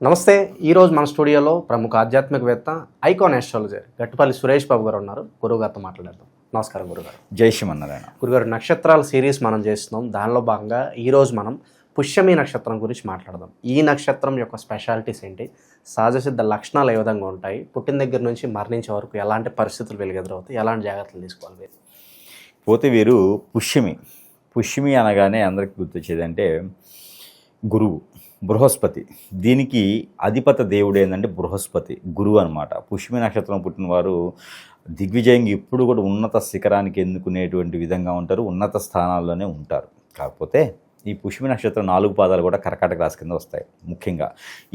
నమస్తే. ఈరోజు మన స్టూడియోలో ప్రముఖ ఆధ్యాత్మికవేత్త, ఐకాన్ ఆస్ట్రాలజర్ గట్టుపల్లి సురేష్ బాబు గారు ఉన్నారు. గురువుగారితో మాట్లాడేద్దాం. నమస్కారం గురుగారు. జై శ్రీమన్నారాయణ. గురుగారు, నక్షత్రాల సిరీస్ మనం చేస్తున్నాం. దానిలో భాగంగా ఈరోజు మనం పుష్యమి నక్షత్రం గురించి మాట్లాడదాం. ఈ నక్షత్రం యొక్క స్పెషాలిటీస్ ఏంటి, సహజ సిద్ధ లక్షణాలు ఏ విధంగా ఉంటాయి, పుట్టిన దగ్గర నుంచి మరణించే వరకు ఎలాంటి పరిస్థితులు వెలుగెదురవుతాయి, ఎలాంటి జాగ్రత్తలు తీసుకోవాలి? పోతే వీరు పుష్యమి అనగానే అందరికి గుర్తొచ్చేది అంటే గురువు, బృహస్పతి. దీనికి అధిపతి దేవుడు ఏంటంటే బృహస్పతి, గురువు అనమాట. పుష్యమి నక్షత్రం పుట్టిన వారు దిగ్విజయంగా ఎప్పుడు కూడా ఉన్నత శిఖరానికి ఎన్నుకునేటువంటి విధంగా ఉంటారు, ఉన్నత స్థానాల్లోనే ఉంటారు. కాకపోతే ఈ పుష్యమి నక్షత్రం 4 పాదాలు కూడా కర్కాటక రాశి కింద వస్తాయి. ముఖ్యంగా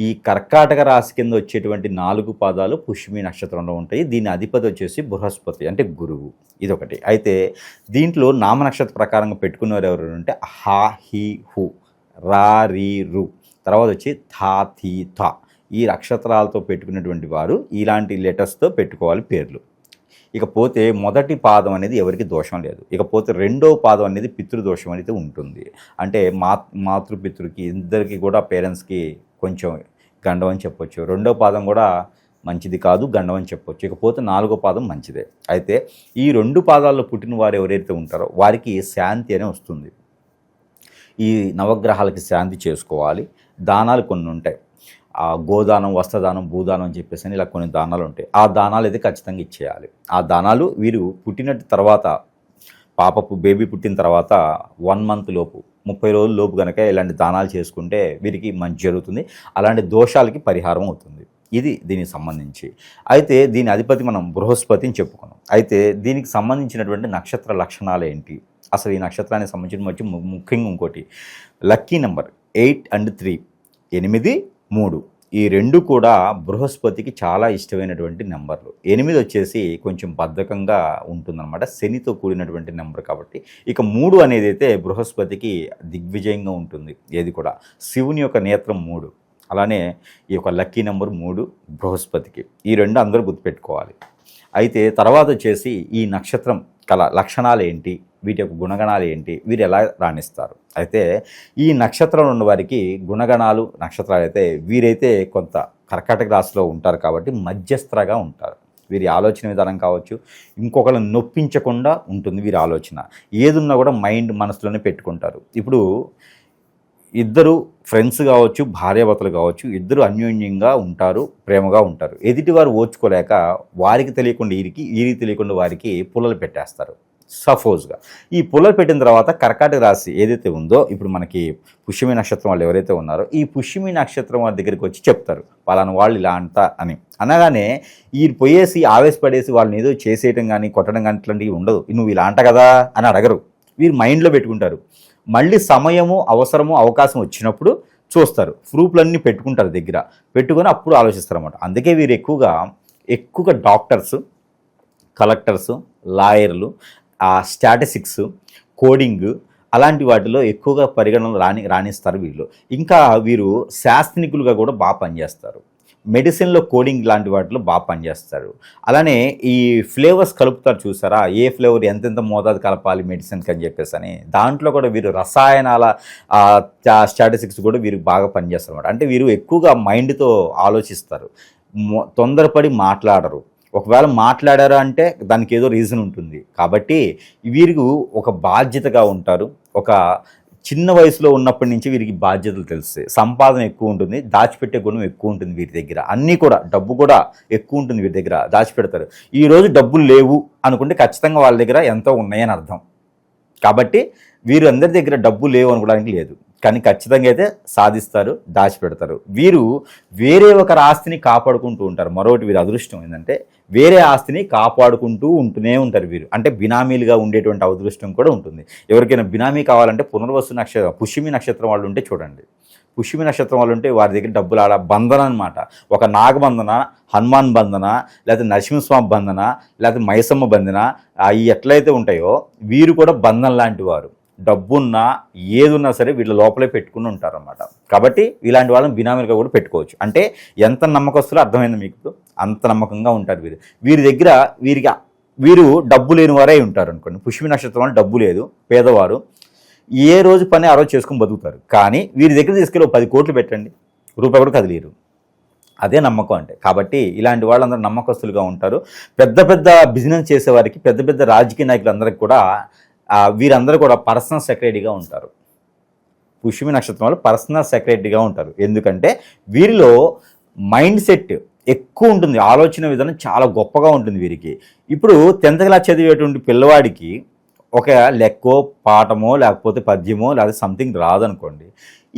ఈ కర్కాటక రాశి కింద వచ్చేటువంటి 4 పాదాలు పుష్యమి నక్షత్రంలో ఉంటాయి. దీని అధిపతి వచ్చేసి బృహస్పతి అంటే గురువు. ఇదొకటి. అయితే దీంట్లో నామ నక్షత్ర ప్రకారంగా పెట్టుకున్నవారు ఎవరు అంటే హా, హి, హు, రా, రీ, రు, తర్వాత వచ్చి థా, థీ, థా. ఈ నక్షత్రాలతో పెట్టుకున్నటువంటి వారు ఇలాంటి లెటర్స్తో పెట్టుకోవాలి పేర్లు. ఇకపోతే మొదటి పాదం అనేది ఎవరికి దోషం లేదు. ఇకపోతే రెండవ పాదం అనేది పితృదోషం అనేది ఉంటుంది. అంటే మాతృపితృకి ఇద్దరికి కూడా పేరెంట్స్కి కొంచెం గండం అని చెప్పొచ్చు. రెండవ పాదం కూడా మంచిది కాదు, గండం అని చెప్పొచ్చు. ఇకపోతే 4వ పాదం మంచిదే. అయితే ఈ 2 పాదాల్లో పుట్టిన వారు ఎవరైతే ఉంటారో వారికి శాంతి అనే వస్తుంది. ఈ నవగ్రహాలకి శాంతి చేసుకోవాలి. దానాలు కొన్ని ఉంటాయి. గోదానం, వస్త్రదానం, భూదానం అని చెప్పేసి ఇలా కొన్ని దానాలు ఉంటాయి. ఆ దానాలు అయితే ఖచ్చితంగా ఇచ్చేయాలి. ఆ దానాలు వీరు పుట్టిన తర్వాత, బేబీ పుట్టిన తర్వాత 1 మంత్ లోపు, 30 రోజుల లోపు కనుక ఇలాంటి దానాలు చేసుకుంటే వీరికి మంచి జరుగుతుంది. అలాంటి దోషాలకి పరిహారం అవుతుంది. ఇది దీనికి సంబంధించి. అయితే దీని అధిపతి మనం బృహస్పతిని చెప్పుకున్నాం. అయితే దీనికి సంబంధించినటువంటి నక్షత్ర లక్షణాలు ఏంటి, అసలు ఈ నక్షత్రానికి సంబంధించిన వచ్చి ముఖ్యంగా ఇంకోటి లక్కీ నెంబర్ 8 and 3, 8, 3. ఈ 2 కూడా బృహస్పతికి చాలా ఇష్టమైనటువంటి నెంబర్లు. 8 వచ్చేసి కొంచెం బద్ధకంగా ఉంటుందన్నమాట, శనితో కూడినటువంటి నెంబర్ కాబట్టి. ఇక 3 అనేది అయితే బృహస్పతికి దిగ్విజయంగా ఉంటుంది. ఏది కూడా శివుని యొక్క నేత్రం 3. అలానే ఈ యొక్క లక్కీ నెంబర్ 3 బృహస్పతికి. ఈ 2 అందరూ గుర్తుపెట్టుకోవాలి. అయితే తర్వాత వచ్చేసి ఈ నక్షత్రం కల లక్షణాలు ఏంటి, వీటి యొక్క గుణగణాలు ఏంటి, వీరు ఎలా రాణిస్తారు. అయితే ఈ నక్షత్రంలో ఉన్న వారికి గుణగణాలు, నక్షత్రాలు అయితే వీరైతే కొంత కర్కాటక రాశిలో ఉంటారు కాబట్టి మధ్యస్థగా ఉంటారు. వీరి ఆలోచన విధానం కావచ్చు, ఇంకొకరిని నొప్పించకుండా ఉంటుంది వీరి ఆలోచన. ఏదున్నా కూడా మనసులోనే పెట్టుకుంటారు. ఇప్పుడు ఇద్దరు ఫ్రెండ్స్ కావచ్చు, భార్యాభర్తలు కావచ్చు, ఇద్దరు అన్యోన్యంగా ఉంటారు, ప్రేమగా ఉంటారు. ఎదుటివారు ఓర్చుకోలేక వారికి తెలియకుండా వీరికి తెలియకుండా వారికి పుల్లలు పెట్టేస్తారు. సపోజ్గా ఈ పుల్లలు పెట్టిన తర్వాత కర్కాటక రాశి ఏదైతే ఉందో, ఇప్పుడు మనకి పుష్యమి నక్షత్రం వాళ్ళు ఎవరైతే ఉన్నారో ఈ పుష్యమి నక్షత్రం వాళ్ళ దగ్గరికి వచ్చి చెప్తారు, పలానా వాళ్ళు ఇలా అంట అని. అనగానే ఈ పోయేసి ఆవేశపడేసి వాళ్ళని ఏదో చేసేయటం కానీ కొట్టడం కానీ ఇట్లాంటివి ఉండదు. నువ్వు ఇలా అంట కదా అని అడగరు. వీరు మైండ్లో పెట్టుకుంటారు. మళ్ళీ సమయము, అవసరము, అవకాశం వచ్చినప్పుడు చూస్తారు. ప్రూఫ్లన్నీ పెట్టుకుంటారు దగ్గర, పెట్టుకొని అప్పుడు ఆలోచిస్తారు అన్నమాట. అందుకే వీరు ఎక్కువగా డాక్టర్స్, కలెక్టర్స్, లాయర్లు, స్టాటిస్టిక్స్, కోడింగ్ అలాంటి వాటిలో ఎక్కువగా పరిగణనలు రాణిస్తారు వీళ్ళు. ఇంకా వీరు శాస్త్రజ్ఞులుగా కూడా బాగా పనిచేస్తారు. మెడిసిన్లో కోడింగ్ లాంటి వాటిలో బాగా పనిచేస్తారు. అలానే ఈ ఫ్లేవర్స్ కలుపుతారు చూసారా, ఏ ఫ్లేవర్ ఎంతెంత మోతాదు కలపాలి మెడిసిన్కి అని చెప్పేసి అని, దాంట్లో కూడా వీరు రసాయనాల స్టాటిస్టిక్స్ కూడా వీరు బాగా పనిచేస్తారు అన్నమాట. అంటే వీరు ఎక్కువగా మైండ్తో ఆలోచిస్తారు, తొందరపడి మాట్లాడరు. ఒకవేళ మాట్లాడారు అంటే దానికి ఏదో రీజన్ ఉంటుంది. కాబట్టి వీరికి ఒక బాధ్యతగా ఉంటారు. ఒక చిన్న వయసులో ఉన్నప్పటి నుంచి వీరికి బాధ్యతలు తెలుస్తాయి. సంపాదన ఎక్కువ ఉంటుంది, దాచిపెట్టే గుణం ఎక్కువ ఉంటుంది వీరి దగ్గర. అన్నీ కూడా డబ్బు కూడా ఎక్కువ ఉంటుంది వీరి దగ్గర, దాచిపెడతారు. ఈరోజు డబ్బులు లేవు అనుకుంటే ఖచ్చితంగా వాళ్ళ దగ్గర ఎంతో ఉన్నాయని అర్థం. కాబట్టి వీరు అందరి దగ్గర డబ్బు లేవు అనుకోవడానికి లేదు, కానీ ఖచ్చితంగా అయితే సాధిస్తారు, దాచిపెడతారు. వీరు వేరే ఒకరి ఆస్తిని కాపాడుకుంటూ ఉంటారు. మరొకటి వీరి అదృష్టం ఏంటంటే వేరే ఆస్తిని కాపాడుకుంటూ ఉంటూనే ఉంటారు వీరు. అంటే బినామీలుగా ఉండేటువంటి అదృష్టం కూడా ఉంటుంది. ఎవరికైనా బినామీ కావాలంటే పుష్యమి నక్షత్రం వాళ్ళు ఉంటే చూడండి. పుష్యమి నక్షత్రం వాళ్ళు ఉంటే వారి దగ్గర డబ్బులు బంధన అనమాట. ఒక నాగబంధన, హనుమాన్ బంధన, లేకపోతే నరసింహస్వామి బంధన, లేకపోతే మైసమ్మ బంధన, అవి ఎట్లయితే ఉంటాయో వీరు కూడా బంధన లాంటి వారు. డబ్బున్నా ఏదున్నా సరే వీళ్ళ లోపలే పెట్టుకుని ఉంటారన్నమాట. కాబట్టి ఇలాంటి వాళ్ళని బినామీలుగా కూడా పెట్టుకోవచ్చు. అంటే ఎంత నమ్మకస్తులో అర్థమైంది మీకు, అంత నమ్మకంగా ఉంటారు వీరు. వీరి దగ్గర వీరు డబ్బు లేని వారే ఉంటారు అనుకోండి. పుష్యమి నక్షత్రం వాళ్ళు డబ్బు లేదు, పేదవారు, ఏ రోజు పని ఆ రోజు చేసుకుని బతుకుతారు. కానీ వీరి దగ్గర తీసుకెళ్ళి 10 కోట్లు పెట్టండి, రూపాయి కూడా కదిలేరు. అదే నమ్మకం అంటే. కాబట్టి ఇలాంటి వాళ్ళందరూ నమ్మకస్తులుగా ఉంటారు. పెద్ద పెద్ద బిజినెస్ చేసేవారికి, పెద్ద పెద్ద రాజకీయ నాయకులందరికీ కూడా వీరందరూ కూడా పర్సనల్ సెక్రటరీగా ఉంటారు. పుష్యమి నక్షత్రం వాళ్ళు పర్సనల్ సెక్రటరీగా ఉంటారు. ఎందుకంటే వీరిలో మైండ్ సెట్ ఎక్కువ ఉంటుంది, ఆలోచన విధానం చాలా గొప్పగా ఉంటుంది వీరికి. ఇప్పుడు 10th క్లాస్ చదివేటువంటి పిల్లవాడికి ఒక లెక్కో పాఠమో లేకపోతే పద్యమో లేకపోతే సంథింగ్ రాదనుకోండి,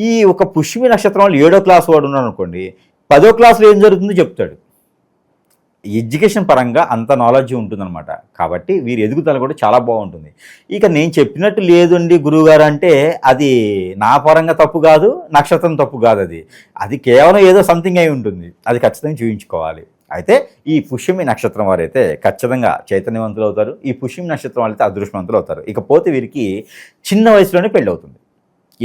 ఈ ఒక పుష్యమి నక్షత్రం వాళ్ళు 7వ క్లాస్ వాడు ఉన్నాడు అనుకోండి, 10వ క్లాస్లో ఏం జరుగుతుందో చెప్తాడు. ఎడ్యుకేషన్ పరంగా అంత నాలెడ్జ్ ఉంటుందన్నమాట. కాబట్టి వీరి ఎదుగుదల కూడా చాలా బాగుంటుంది. ఇక నేను చెప్పినట్టు లేదండి గురువుగారు అంటే అది నా పరంగా తప్పు కాదు, నక్షత్రం తప్పు కాదు, అది కేవలం ఏదో సంథింగ్ అయి ఉంటుంది. అది ఖచ్చితంగా చూపించుకోవాలి. అయితే ఈ పుష్యమి నక్షత్రం వారైతే ఖచ్చితంగా చైతన్యవంతులు అవుతారు. ఈ పుష్యమి నక్షత్రం వాళ్ళైతే అదృష్టవంతులు అవుతారు. ఇకపోతే వీరికి చిన్న వయసులోనే పెళ్ళి అవుతుంది.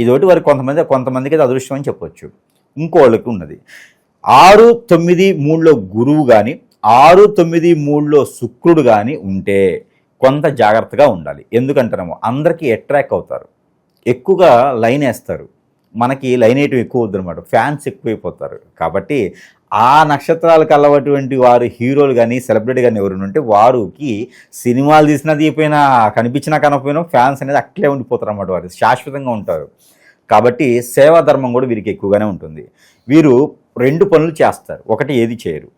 ఇదోటి వారికి కొంతమందికి అయితే అదృష్టం అని చెప్పొచ్చు. ఇంకోళ్ళకి ఉన్నది 6, 9, 3లో గురువు కానీ 6, 9, 3లో శుక్రుడు కానీ ఉంటే కొంత జాగ్రత్తగా ఉండాలి. ఎందుకంటారేమో అందరికీ అట్రాక్ట్ అవుతారు, ఎక్కువగా లైన్ వేస్తారు. మనకి లైన్ వేయటం ఎక్కువ వద్దనమాట, ఫ్యాన్స్ ఎక్కువైపోతారు. కాబట్టి ఆ నక్షత్రాలకు అల్లవటువంటి వారు హీరోలు కానీ సెలబ్రిటీ కానీ ఎవరైనా ఉంటే వారికి సినిమాలు తీసినా తీయపోయినా కనిపించినా కనకపోయినా ఫ్యాన్స్ అనేది అట్లే ఉండిపోతారు అన్నమాట. వారు శాశ్వతంగా ఉంటారు. కాబట్టి సేవా ధర్మం కూడా వీరికి ఎక్కువగానే ఉంటుంది. వీరు 2 పనులు చేస్తారు, ఒకటి ఏది చేయరు.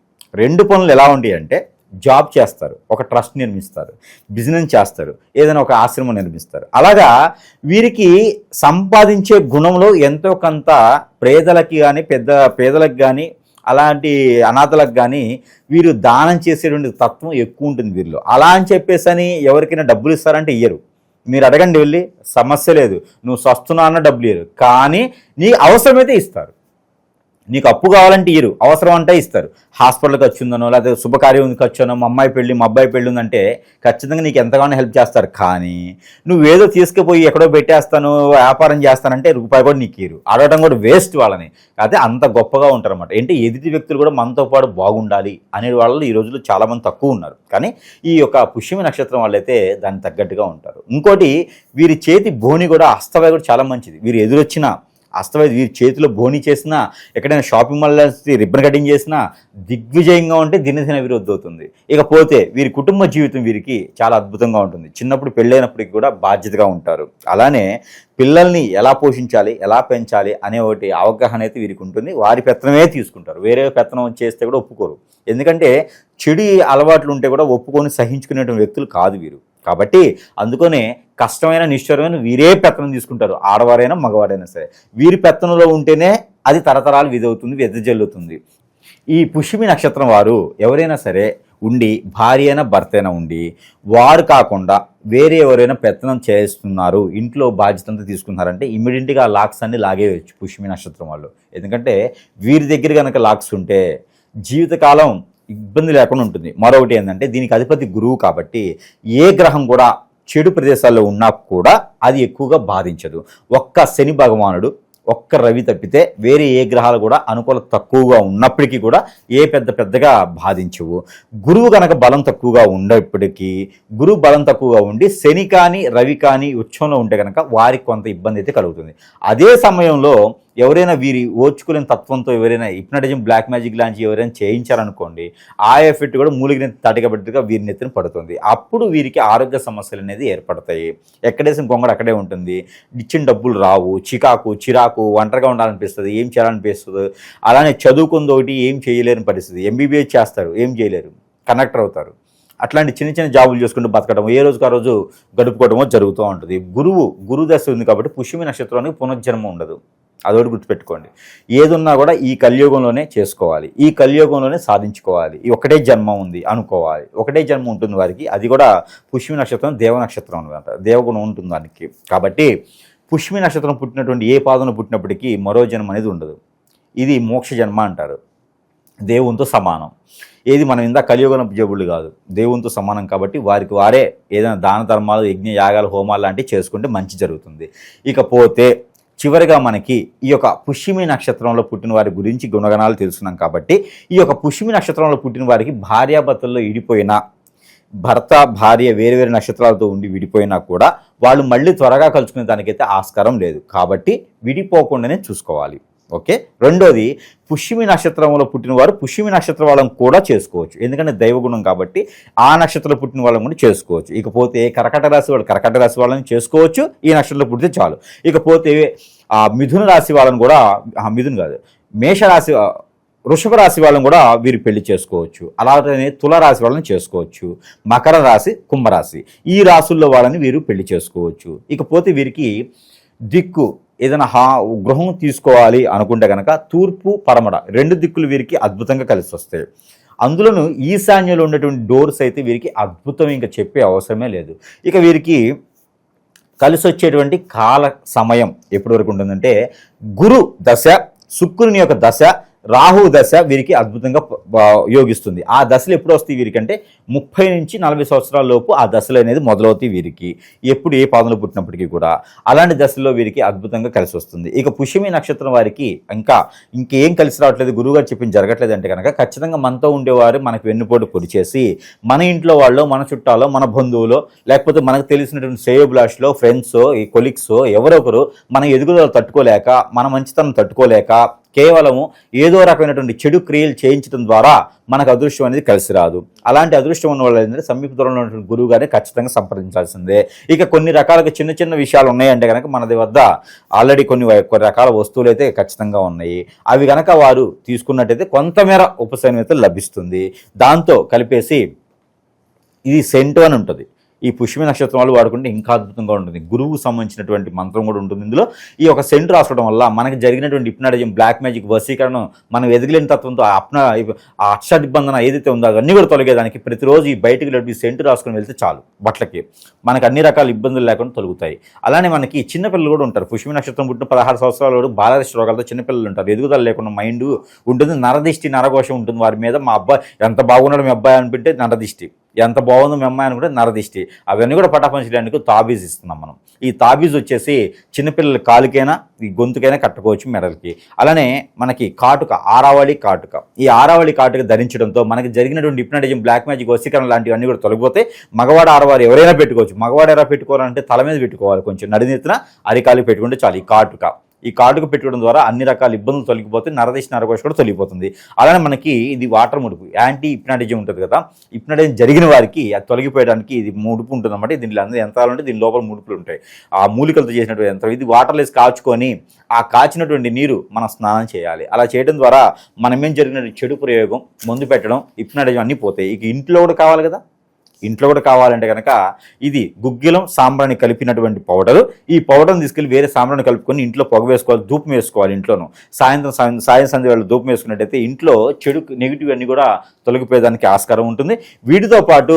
2 పనులు ఎలా ఉంటాయి అంటే జాబ్ చేస్తారు, ఒక ట్రస్ట్ నిర్మిస్తారు, బిజినెస్ చేస్తారు, ఏదైనా ఒక ఆశ్రమం నిర్మిస్తారు. అలాగా వీరికి సంపాదించే గుణంలో ఎంతో కొంత పేదలకి కానీ పేదలకు కానీ అలాంటి అనాథలకు కానీ వీరు దానం చేసేటువంటి తత్వం ఎక్కువ ఉంటుంది వీరిలో. అలా అని చెప్పేసి ఎవరికైనా డబ్బులు ఇస్తారంటే ఇయ్యరు. మీరు అడగండి వెళ్ళి, సమస్య లేదు, నువ్వు సస్తున్నా అన్న డబ్బులు ఇయ్యరు. కానీ నీ అవసరమైతే ఇస్తారు. నీకు అప్పు కావాలంటే ఇయ్యరు, అవసరం అంటే ఇస్తారు. హాస్పిటల్కి వచ్చిందనో లేకపోతే శుభకార్యం ఖర్చునో, మా అమ్మాయి పెళ్ళి మా అబ్బాయి పెళ్ళి ఉందంటే ఖచ్చితంగా నీకు ఎంతగానో హెల్ప్ చేస్తారు. కానీ నువ్వేదో తీసుకుపోయి ఎక్కడో పెట్టేస్తాను వ్యాపారం చేస్తానంటే రూపాయి కూడా నీకు ఇయ్యరు. అడగడం కూడా వేస్ట్ వాళ్ళని. అయితే అంత గొప్పగా ఉంటారు అన్నమాట. అంటే ఎదుటి వ్యక్తులు కూడా మనతో పాటు బాగుండాలి అనే వాళ్ళు ఈ రోజుల్లో చాలామంది తక్కువ ఉన్నారు. కానీ ఈ యొక్క పుష్యమి నక్షత్రం వాళ్ళైతే దానికి తగ్గట్టుగా ఉంటారు. ఇంకోటి వీరి చేతి బోని కూడా హస్తవాయి కూడా చాలా మంచిది. వీరు ఎదురొచ్చిన అస్తవాయి వీరి చేతిలో బోని చేసినా, ఎక్కడైనా షాపింగ్ మాల్ రిబ్బన్ కటింగ్ చేసినా దిగ్విజయంగా ఉంటే దినదిన అభివృద్ధి అవుతుంది. ఇకపోతే వీరి కుటుంబ జీవితం వీరికి చాలా అద్భుతంగా ఉంటుంది. చిన్నప్పుడు పెళ్ళైనప్పటికీ కూడా బాధ్యతగా ఉంటారు. అలానే పిల్లల్ని ఎలా పోషించాలి, ఎలా పెంచాలి అనే ఒకటి అవగాహన అయితే వీరికి ఉంటుంది. వారి పెత్తనమే తీసుకుంటారు, వేరే పెత్తనం చేస్తే కూడా ఒప్పుకోరు. ఎందుకంటే చెడు అలవాట్లు ఉంటే కూడా ఒప్పుకొని సహించుకునే వ్యక్తులు కాదు వీరు. కాబట్టి అందుకనే కష్టమైన నిశ్చరమైన వీరే పెత్తనం తీసుకుంటారు, ఆడవారైనా మగవారైనా సరే. వీరి పెత్తనంలో ఉంటేనే అది తరతరాలు విధవుతుంది, వెదజల్లుతుంది. ఈ పుష్యమి నక్షత్రం వారు ఎవరైనా సరే ఉండి, భార్య అయినా భర్త అయినా ఉండి, వారు కాకుండా వేరే ఎవరైనా పెత్తనం చేస్తున్నారు, ఇంట్లో బాధ్యత అంతా తీసుకున్నారంటే ఇమ్మీడియట్గా ఆ లాక్స్ అన్ని లాగేయచ్చు పుష్యమి నక్షత్రం వాళ్ళు. ఎందుకంటే వీరి దగ్గర కనుక లాక్స్ ఉంటే జీవితకాలం ఇబ్బంది లేకుండా ఉంటుంది. మరొకటి ఏంటంటే దీనికి అధిపతి గురువు కాబట్టి ఏ గ్రహం కూడా చెడు ప్రదేశాల్లో ఉన్నా కూడా అది ఎక్కువగా బాధించదు. ఒక్క శని భగవానుడు, ఒక్క రవి తప్పితే వేరే ఏ గ్రహాలు కూడా అనుకూలత తక్కువగా ఉన్నప్పటికీ కూడా ఏ పెద్దగా బాధించవు. గురువు కనుక బలం తక్కువగా ఉండేప్పటికీ, గురువు బలం తక్కువగా ఉండి శని కానీ రవి కానీ ఉచ్చంలో ఉంటే కనుక వారికి కొంత ఇబ్బంది అయితే కలుగుతుంది. అదే సమయంలో ఎవరైనా వీరి ఓర్చుకోలేని తత్వంతో ఎవరైనా హిప్నటిజం, బ్లాక్ మ్యాజిక్ లాంటి ఎవరైనా చేయించారనుకోండి, ఆ ఎఫెక్ట్ కూడా మూలిగిన తటికబెట్టుగా వీరి నెత్తిన పడుతుంది. అప్పుడు వీరికి ఆరోగ్య సమస్యలు అనేది ఏర్పడతాయి. ఎక్కడేసిన గొంగడు అక్కడే ఉంటుంది, ఇచ్చిన డబ్బులు రావు, చిరాకు, ఒంటరిగా ఉండాలనిపిస్తుంది, ఏం చేయాలనిపిస్తుంది. అలానే చదువుకుంది ఒకటి ఏం చేయలేని పరిస్థితి. ఎంబీబీఎస్ చేస్తారు, ఏం చేయలేరు, కండక్టర్ అవుతారు. అట్లాంటి చిన్న జాబులు చేసుకుంటూ బతకడం, ఏ రోజుకు ఆ రోజు గడుపుకోవడమో జరుగుతూ ఉంటుంది. గురు దశ ఉంది కాబట్టి పుష్యమి నక్షత్రానికి పునర్జన్మ ఉండదు. అదొకటి గుర్తుపెట్టుకోండి. ఏదున్నా కూడా ఈ కలియుగంలోనే చేసుకోవాలి, ఈ కలియుగంలోనే సాధించుకోవాలి. ఈ ఒకటే జన్మ ఉంది అనుకోవాలి. ఒకటే జన్మ ఉంటుంది వారికి. అది కూడా పుష్యమి నక్షత్రం దేవ నక్షత్రం అనమాట, దేవగుణం ఉంటుంది దానికి. కాబట్టి పుష్యమి నక్షత్రం పుట్టినటువంటి ఏ పాదంలో పుట్టినప్పటికీ మరో జన్మ అనేది ఉండదు. ఇది మోక్ష జన్మ అంటారు. దేవునితో సమానం. ఏది మనం ఇందా కలియుగం జబుళ్ళు కాదు, దేవునితో సమానం. కాబట్టి వారికి వారే ఏదైనా దాన ధర్మాలు, యజ్ఞ యాగాలు, హోమాలు లాంటివి చేసుకుంటే మంచి జరుగుతుంది. ఇకపోతే చివరిగా మనకి ఈ యొక్క పుష్యమి నక్షత్రంలో పుట్టిన వారి గురించి గుణగణాలు తెలుసుకున్నాం. కాబట్టి ఈ యొక్క పుష్యమి నక్షత్రంలో పుట్టిన వారికి భార్యాభర్తల్లో విడిపోయినా, భర్త భార్య వేరే నక్షత్రాలతో ఉండి విడిపోయినా కూడా వాళ్ళు మళ్ళీ త్వరగా కలుసుకునే దానికైతే ఆస్కారం లేదు. కాబట్టి విడిపోకుండానే చూసుకోవాలి. ఓకే. రెండోది పుష్యమి నక్షత్రంలో పుట్టిన వారు పుష్యమి నక్షత్రం వాళ్ళని కూడా చేసుకోవచ్చు, ఎందుకంటే దైవగుణం కాబట్టి ఆ నక్షత్రంలో పుట్టిన వాళ్ళని కూడా చేసుకోవచ్చు. ఇకపోతే కర్కట రాశి వాళ్ళని చేసుకోవచ్చు, ఈ నక్షత్రంలో పుట్టితే చాలు. ఇకపోతే మిథున రాశి వాళ్ళని కూడా, మేషరాశి వృషభ రాశి వాళ్ళని కూడా వీరు పెళ్లి చేసుకోవచ్చు. అలాగే తులారాశి వాళ్ళని చేసుకోవచ్చు, మకర రాశి, కుంభరాశి ఈ రాశుల్లో వాళ్ళని వీరు పెళ్లి చేసుకోవచ్చు. ఇకపోతే వీరికి దిక్కు ఏదైనా గృహం తీసుకోవాలి అనుకుంటే కనుక తూర్పు పడమర 2 దిక్కులు వీరికి అద్భుతంగా కలిసి వస్తాయి. అందులోనూ ఈశాన్యంలో ఉన్నటువంటి డోర్స్ అయితే వీరికి అద్భుతం, ఇంకా చెప్పే అవసరమే లేదు. ఇక వీరికి కలిసి వచ్చేటువంటి కాల సమయం ఎప్పటి వరకు ఉంటుందంటే గురు దశ, శుక్రుని యొక్క దశ, రాహు దశ వీరికి అద్భుతంగా యోగిస్తుంది. ఆ దశలు ఎప్పుడు వస్తాయి వీరికంటే 30 నుంచి 40 సంవత్సరాల లోపు ఆ దశలు అనేది మొదలవుతాయి వీరికి, ఎప్పుడు ఏ పాదంలో పుట్టినప్పటికీ కూడా అలాంటి దశల్లో వీరికి అద్భుతంగా కలిసి వస్తుంది. ఇక పుష్యమి నక్షత్రం వారికి ఇంకేం కలిసి రావట్లేదు, గురువుగారు చెప్పింది జరగట్లేదు అంటే కనుక ఖచ్చితంగా మనతో ఉండేవారు మనకు వెన్నుపోటు పొడిచేసి మన ఇంట్లో వాళ్ళు, మన చుట్టాలో, మన బంధువులో, లేకపోతే మనకు తెలిసినటువంటి శ్రేయోభిలాషులో, ఫ్రెండ్స్, ఈ కొలీగ్స్ ఎవరొకరు మన ఎదుగుదల తట్టుకోలేక, మన మంచితనం తట్టుకోలేక కేవలము ఏదో రకమైనటువంటి చెడు క్రియలు చేయించడం ద్వారా మనకు అదృష్టం అనేది కలిసి రాదు. అలాంటి అదృష్టం ఉన్న వాళ్ళు ఏంటంటే సమీప దూరంలో ఉన్నటువంటి గురువు గారిని ఖచ్చితంగా సంప్రదించాల్సిందే. ఇక కొన్ని రకాలుగా చిన్న చిన్న విషయాలు ఉన్నాయంటే కనుక మన వద్ద ఆల్రెడీ కొన్ని రకాల వస్తువులు అయితే ఖచ్చితంగా ఉన్నాయి. అవి కనుక వారు తీసుకున్నట్టయితే కొంతమేర ఉపశమనం అయితే లభిస్తుంది. దాంతో కలిపేసి ఇది సెంటు అని ఉంటుంది. ఈ పుష్యమి నక్షత్రం వాళ్ళు వాడుకుంటే ఇంకా అద్భుతంగా ఉంటుంది. గురువుకు సంబంధించినటువంటి మంత్రం కూడా ఉంటుంది ఇందులో. ఈ ఒక సెంటు రాసుకోవడం వల్ల మనకి జరిగినటువంటి హిప్నాటిజం, బ్లాక్ మ్యాజిక్, వశీకరణం, మనం ఎదిగలేని తత్వంతో ఆ అక్షదిబ్బంధన ఏదైతే ఉందో అవన్నీ కూడా తొలగేదానికి ప్రతిరోజు ఈ బయటికి ఈ సెంటు రాసుకొని వెళ్తే చాలు, బట్టలకి మనకు అన్ని రకాల ఇబ్బందులు లేకుండా తొలుగుతాయి. అలానే మనకి చిన్నపిల్లలు కూడా ఉంటారు. పుష్యమి నక్షత్రం పుట్టిన 16 సంవత్సరాల బాలదృష్టి రోగాలతో చిన్నపిల్లలు ఉంటారు. ఎదుగుదల లేకుండా మైండ్ ఉంటుంది, నరదిష్టి, నరఘోషం ఉంటుంది వారి మీద. మా అబ్బాయి ఎంత బాగున్నాడు మీ అబ్బాయి అనిపింటే నరదిష్టి, ఎంత బాగుందో మీ అమ్మాయి అని కూడా నరదిష్టి. అవన్నీ కూడా పటాపంచడానికి తాబీజ్ ఇస్తున్నాం మనం. ఈ తాబీజ్ వచ్చేసి చిన్నపిల్లల కాలుకైనా, ఈ గొంతుకైనా కట్టుకోవచ్చు, మెడలకి. అలానే మనకి కాటుక, ఆరావళి కాటుక. ఈ ఆరావళి కాటుక ధరించడంతో మనకి జరిగినటువంటి హిప్నాటిజం, బ్లాక్ మ్యాజిక్, వశీకరణ లాంటివన్నీ కూడా తొలగిపోతే మగవాడు, ఆడవారు ఎవరైనా పెట్టుకోవచ్చు. మగవాడు ఎలా పెట్టుకోవాలంటే తల మీద పెట్టుకోవాలి, కొంచెం నడినెత్తిన అరికాలు పెట్టుకుంటే చాలు. ఈ కాటుకు పెట్టుకోవడం ద్వారా అన్ని రకాల ఇబ్బందులు తొలగిపోతే, నరదిష్టి, నరఘోష కూడా తొలగిపోతుంది. అలానే మనకి ఇది వాటర్ ముడుపు, యాంటీ హిప్నాటిజం ఉంటుంది కదా, హిప్నాటిజం జరిగిన వారికి అది తొలగిపోయడానికి ఇది ముడుపు ఉంటుంది అన్నమాట. దీనిలో అందరూ యంత్రాలు ఉంటే దీని లోపల ముడుపులు ఉంటాయి. ఆ మూలికలతో చేసినటువంటి యంత్రం ఇది. వాటర్లేసి కాచుకొని ఆ కాచినటువంటి నీరు మనం స్నానం చేయాలి. అలా చేయడం ద్వారా మనమేం జరిగినటువంటి చెడు ప్రయోగం, మందు పెట్టడం, హిప్నాటిజం అన్నీ పోతాయి. ఇక ఇంట్లో కూడా కావాలి కదా, ఇంట్లో కూడా కావాలంటే కనుక ఇది గుగ్గిలం, సాంబ్రాణి కలిపినటువంటి పౌడరు. ఈ పౌడర్ని తీసుకెళ్ళి వేరే సాంబ్రాణి కలుపుకొని ఇంట్లో పొగ వేసుకోవాలి, ధూపం వేసుకోవాలి. ఇంట్లోనూ సాయం సంధ్య వేళ ధూపం వేసుకున్నట్టయితే ఇంట్లో చెడు, నెగిటివ్ అన్ని కూడా తొలగిపోయేదానికి ఆస్కారం ఉంటుంది. వీటితో పాటు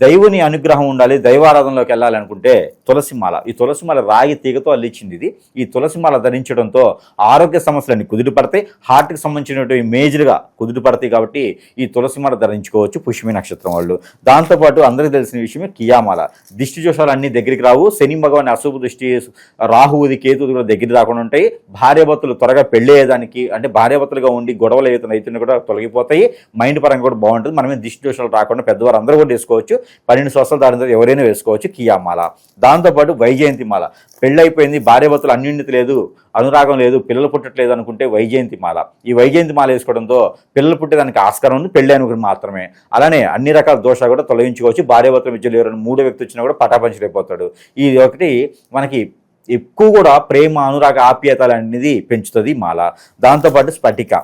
దైవుని అనుగ్రహం ఉండాలి, దైవారాధనలోకి వెళ్ళాలి అనుకుంటే తులసిమాల. ఈ తులసిమాల రాగి తీగతో అల్లించింది ఇది. ఈ తులసిమాల ధరించడంతో ఆరోగ్య సమస్యలన్నీ కుదుటపడతాయి, హార్ట్కి సంబంధించినటువంటి మేజర్గా కుదుటపడతాయి. కాబట్టి ఈ తులసిమాల ధరించుకోవచ్చు పుష్యమి నక్షత్రం వాళ్ళు. దాంతోపాటు అందరికీ తెలిసిన విషయమే కియామాల. దిష్టి దోషాలు అన్నీ దగ్గరికి రావు. శని భగవాన్ అశుభ దృష్టి, రాహువుది, కేతువుది కూడా దగ్గర రాకుండా ఉంటాయి. భార్యాభర్తలు త్వరగా పెళ్ళయ్యేదానికి, అంటే భార్యాభర్తలుగా ఉండి గొడవలు అవుతున్నాయి కూడా తొలగిపోతాయి. మైండ్ పరంగా కూడా బాగుంటుంది. మనమే దిష్టి దోషాలు రాకుండా పెద్దవారు అందరూ కూడా వేసుకోవచ్చు. 12 సంవత్సరాలు దాటిన తర్వాత ఎవరైనా వేసుకోవచ్చు కియామాల. దాంతోపాటు వైజయంతి మాల. పెళ్ళైపోయింది, భార్యాభర్తలు అన్యోన్యత లేదు, అనురాగం లేదు, పిల్లలు పుట్టట్లేదు అనుకుంటే వైజయంతి మాల. ఈ వైజయంతి మాల వేసుకోవడంతో పిల్లలు పుట్టేదానికి ఆస్కారం ఉంది, పెళ్ళి అనుకుని మాత్రమే. అలానే అన్ని రకాల దోషాలు కూడా తొలగించుకోవచ్చు. భార్యాభర్తల మధ్యలో ఎవరైనా మూడో వ్యక్తి వచ్చినా కూడా పటాపంచలేకపోతాడు. ఇది ఒకటి మనకి ఎక్కువ కూడా ప్రేమ, అనురాగ, ఆప్యాయతలు అనేది పెంచుతుంది మాల. దాంతోపాటు స్ఫటిక.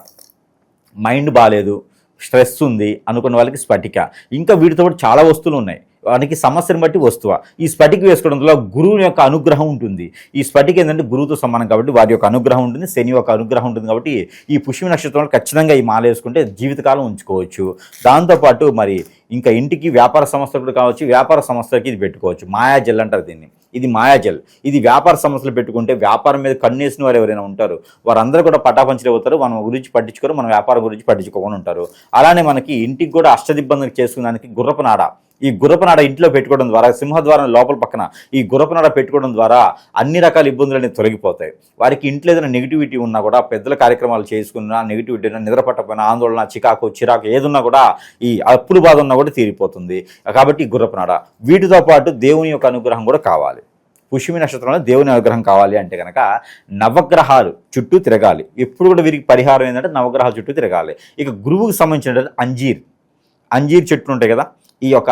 మైండ్ బాగాలేదు, స్ట్రెస్ ఉంది అనుకున్న వాళ్ళకి స్ఫటిక. ఇంకా వీటితో కూడా చాలా వస్తువులు ఉన్నాయి, వానికి సమస్యను బట్టి వస్తువ. ఈ స్ఫటిక వేసుకోవడం వల్ల గురువు యొక్క అనుగ్రహం ఉంటుంది. ఈ స్ఫటిక ఏంటంటే గురువుతో సమానం కాబట్టి వారి యొక్క అనుగ్రహం ఉంటుంది, శని యొక్క అనుగ్రహం ఉంటుంది. కాబట్టి ఈ పుష్యమి నక్షత్రంలో ఖచ్చితంగా ఈ మాల వేసుకుంటే జీవితకాలం ఉంచుకోవచ్చు. దాంతోపాటు మరి ఇంకా ఇంటికి వ్యాపార సంస్థలు కూడా కావచ్చు, వ్యాపార సంస్థలకి ఇది పెట్టుకోవచ్చు. మాయాజల్ అంటారు దీన్ని. ఇది మాయాజల్. ఇది వ్యాపార సంస్థలు పెట్టుకుంటే వ్యాపారం మీద కన్నేసిన వారు ఎవరైనా ఉంటారు, వారందరూ కూడా పటాపంచలు అవుతారు. మన గురించి పట్టించుకోరు, మన వ్యాపారం గురించి పట్టించుకోకుండా ఉంటారు. అలానే మనకి ఇంటికి కూడా అష్టదిబ్బందులు చేసుకునేదానికి గుర్రపనాడ. ఈ గుర్రపనాడ ఇంట్లో పెట్టుకోవడం ద్వారా, సింహద్వారం లోపల పక్కన ఈ గుర్రపనాడ పెట్టుకోవడం ద్వారా అన్ని రకాల ఇబ్బందులన్నీ తొలగిపోతాయి. వారికి ఇంట్లో ఏదైనా నెగిటివిటీ ఉన్నా కూడా, పెద్దల కార్యక్రమాలు చేసుకున్నా, నెగిటివిటీ నిద్ర పట్టకపోయినా, ఆందోళన, చిరాకు ఏదున్నా కూడా, ఈ అప్పులు బాధ ఉన్నా కూడా తీరిపోతుంది. కాబట్టి గుర్రపనాడ. వీటితో పాటు దేవుని యొక్క అనుగ్రహం కూడా కావాలి. పుష్యమి నక్షత్రంలో దేవుని అనుగ్రహం కావాలి అంటే కనుక నవగ్రహాలు చుట్టూ తిరగాలి. ఎప్పుడు కూడా వీరికి పరిహారం ఏంటంటే నవగ్రహాల చుట్టూ తిరగాలి. ఇక గురువుకు సంబంధించిన అంజీర్ చెట్లు ఉంటాయి కదా, ఈ యొక్క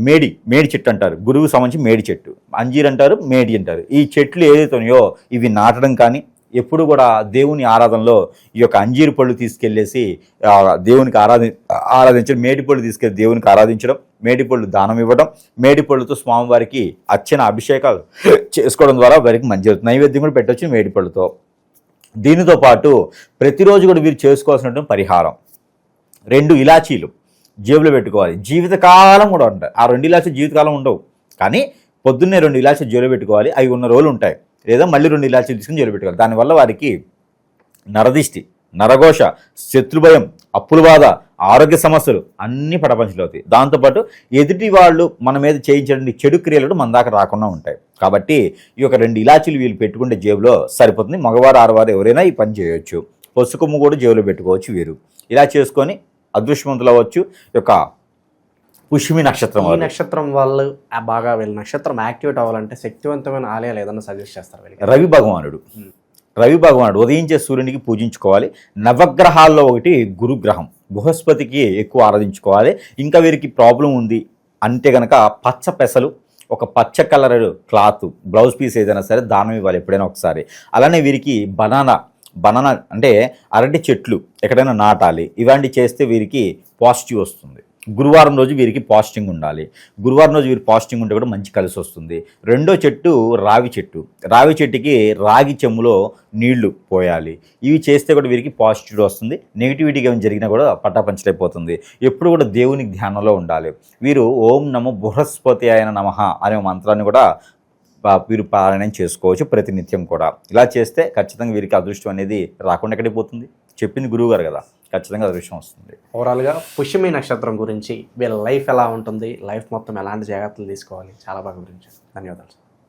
మేడి చెట్టు అంటారు, గురువుకు సంబంధించి మేడి చెట్టు, అంజీర్ అంటారు, మేడి అంటారు. ఈ చెట్లు ఏదైతే ఉన్నాయో ఇవి నాటడం కానీ, ఎప్పుడు కూడా దేవుని ఆరాధనలో ఈ యొక్క అంజీరు పళ్ళు తీసుకెళ్ళేసి దేవునికి ఆరాధించడం, మేడి పళ్ళు తీసుకెళ్ళి దేవునికి ఆరాధించడం, మేడి పళ్ళు దానం ఇవ్వడం, మేడి పళ్ళుతో స్వామివారికి అర్చన అభిషేకాలు చేసుకోవడం ద్వారా వారికి మంచి జరుగుతుంది. నైవేద్యం కూడా పెట్టవచ్చు మేడి పళ్ళుతో. దీనితో పాటు ప్రతిరోజు కూడా వీరు చేసుకోవాల్సినటువంటి పరిహారం 2 ఇలాచీలు జేబులో పెట్టుకోవాలి. జీవితకాలం కూడా ఉంటాయి. ఆ 2 ఇలాచీలు జీవితకాలం ఉండవు, కానీ పొద్దున్నే 2 ఇలాచీలు జేబులో పెట్టుకోవాలి. అవి ఉన్న రోజులు ఉంటాయి, లేదా మళ్ళీ 2 ఇలాచీలు తీసుకుని జేబులో పెట్టుకోవాలి. దానివల్ల వారికి నరదిష్టి, నరఘోష, శత్రుభయం, అప్పుల బాధ, ఆరోగ్య సమస్యలు అన్నీ పటపంచలవుతాయి. దాంతోపాటు ఎదుటి వాళ్ళు మన మీద చేయించే చెడు క్రియలు మన దాకా రాకుండా ఉంటాయి. కాబట్టి ఈ యొక్క 2 ఇలాచీలు వీళ్ళు పెట్టుకుంటే జేబులో సరిపోతుంది. మగవారు ఆడవారు ఎవరైనా ఈ పని చేయొచ్చు. పసుపు కొమ్ము కూడా జేబులో పెట్టుకోవచ్చు వీరు. ఇలా చేసుకొని అదృష్టవంతులు అవ్వచ్చు. యొక్క పుష్యమి నక్షత్రం ఈ నక్షత్రం వాళ్ళు బాగా వీళ్ళ నక్షత్రం యాక్టివేట్ అవ్వాలంటే శక్తివంతమైన ఆలయాలు ఏదైనా సజెస్ట్ చేస్తారు వీళ్ళకి? రవి భగవానుడు ఉదయించే సూర్యునికి పూజించుకోవాలి. నవగ్రహాల్లో ఒకటి గురుగ్రహం, బృహస్పతికి ఎక్కువ ఆరాధించుకోవాలి. ఇంకా వీరికి ప్రాబ్లం ఉంది అంటే కనుక పచ్చ పెసలు, ఒక పచ్చ కలర్ క్లాత్, బ్లౌజ్ పీస్ ఏదైనా సరే దానం ఇవ్వాలి ఎప్పుడైనా ఒకసారి. అలానే వీరికి బనానా అంటే అరటి చెట్లు ఎక్కడైనా నాటాలి. ఇలాంటివి చేస్తే వీరికి పాజిటివ్ వస్తుంది. గురువారం రోజు వీరికి పాజిటింగ్ ఉండాలి. గురువారం రోజు వీరికి పాజిటింగ్ ఉంటే కూడా మంచి కలిసి వస్తుంది. రెండో చెట్టు రావి చెట్టుకి రాగి చెమ్ములో నీళ్లు పోయాలి. ఇవి చేస్తే కూడా వీరికి పాజిటివ్ వస్తుంది. నెగిటివిటీగా ఏమైనా జరిగినా కూడా పటాపంచలైపోతుంది. ఎప్పుడు కూడా దేవునికి ధ్యానంలో ఉండాలి. వీరు ఓం నమో బృహస్పతి ఆయన నమః అనే మంత్రాన్ని కూడా వీరు పారాయణం చేసుకోవచ్చు ప్రతినిత్యం కూడా. ఇలా చేస్తే ఖచ్చితంగా వీరికి అదృష్టం అనేది రాకుండా ఎక్కడికి పోతుంది. చెప్పింది గురువు గారు కదా, ఖచ్చితంగా అదృష్టం వస్తుంది. ఓవరాల్గా పుష్యమి నక్షత్రం గురించి వీళ్ళ లైఫ్ ఎలా ఉంటుంది, లైఫ్ మొత్తం ఎలాంటి జాగ్రత్తలు తీసుకోవాలి, చాలా బాగా గురించి ధన్యవాదాలు.